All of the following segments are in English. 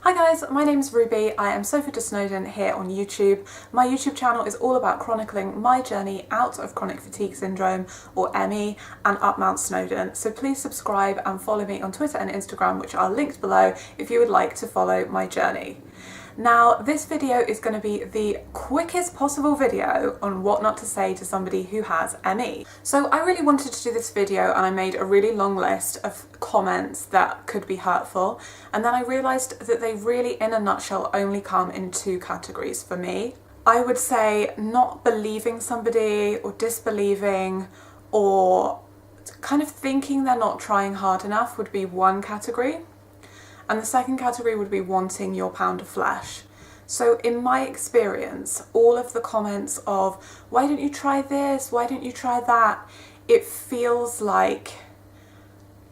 Hi guys, my name's Ruby. I am Sofa to Snowdon here on YouTube. My YouTube channel is all about chronicling my journey out of chronic fatigue syndrome, or ME, and up Mount Snowdon. So please subscribe and follow me on Twitter and Instagram, which are linked below if you would like to follow my journey. Now, this video is going to be the quickest possible video on what not to say to somebody who has ME. So I really wanted to do this video and I made a really long list of comments that could be hurtful, and then I realised that they really, in a nutshell, only come in two categories for me. I would say not believing somebody or disbelieving or kind of thinking they're not trying hard enough would be one category. And the second category would be wanting your pound of flesh. So in my experience, all of the comments of, why don't you try this? Why don't you try that? It feels like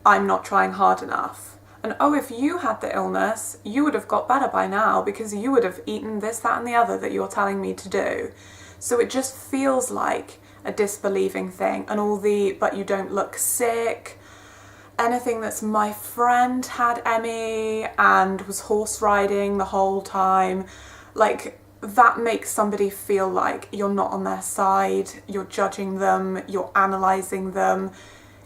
I'm not trying hard enough. And oh, if you had the illness, you would have got better by now because you would have eaten this, that, and the other that you're telling me to do. So it just feels like a disbelieving thing. And all the, but you don't look sick, anything that's my friend had ME and was horse riding the whole time, like that makes somebody feel like you're not on their side, you're judging them, you're analysing them.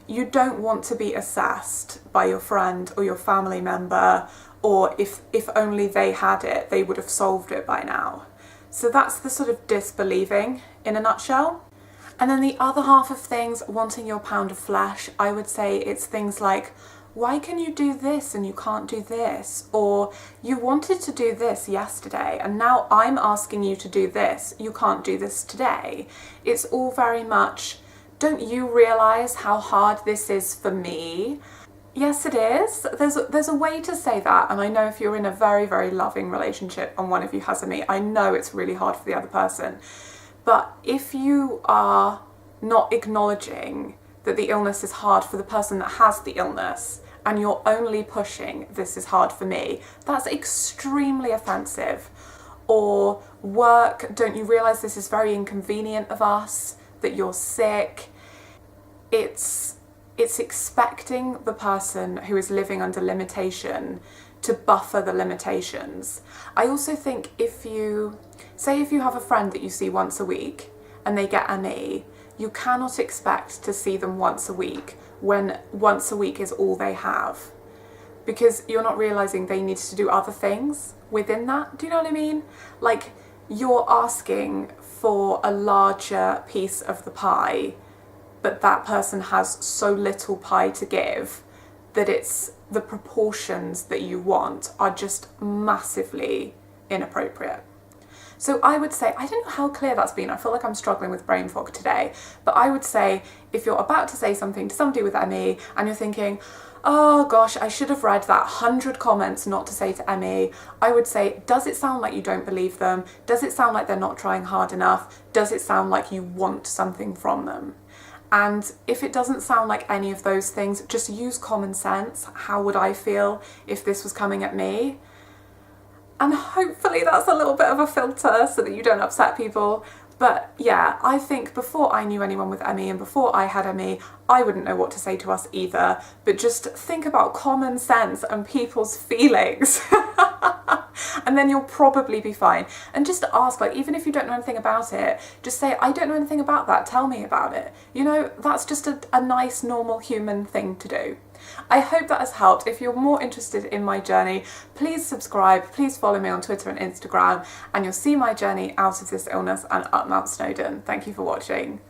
You don't want to be assessed by your friend or your family member, or if only they had it, they would have solved it by now. So that's the sort of disbelieving in a nutshell. And then the other half of things, wanting your pound of flesh, I would say it's things like, why can you do this and you can't do this? Or you wanted to do this yesterday and now I'm asking you to do this, you can't do this today. It's all very much, don't you realise how hard this is for me? Yes, it is. There's a way to say that, and I know if you're in a very, very loving relationship and one of you has ME, I know it's really hard for the other person. But if you are not acknowledging that the illness is hard for the person that has the illness, and you're only pushing, this is hard for me, that's extremely offensive. Or work, don't you realise this is very inconvenient of us, that you're sick? It's expecting the person who is living under limitation to buffer the limitations. I also think if you have a friend that you see once a week and they get ME, you cannot expect to see them once a week when once a week is all they have, because you're not realising they need to do other things within that. Do you know what I mean? Like, you're asking for a larger piece of the pie, but that person has so little pie to give that it's the proportions that you want are just massively inappropriate. So I would say, I don't know how clear that's been, I feel like I'm struggling with brain fog today, but I would say if you're about to say something to somebody with ME and you're thinking, oh gosh, I should have read that 100 comments not to say to ME, I would say, does it sound like you don't believe them? Does it sound like they're not trying hard enough? Does it sound like you want something from them? And if it doesn't sound like any of those things, just use common sense. How would I feel if this was coming at me? And hopefully that's a little bit of a filter so that you don't upset people. But yeah, I think before I knew anyone with ME and before I had ME, I wouldn't know what to say to us either. But just think about common sense and people's feelings. And then you'll probably be fine. And just ask, like, even if you don't know anything about it, just say, I don't know anything about that, tell me about it. You know, that's just a nice, normal human thing to do. I hope that has helped. If you're more interested in my journey, please subscribe, please follow me on Twitter and Instagram, and you'll see my journey out of this illness and up Mount Snowdon. Thank you for watching.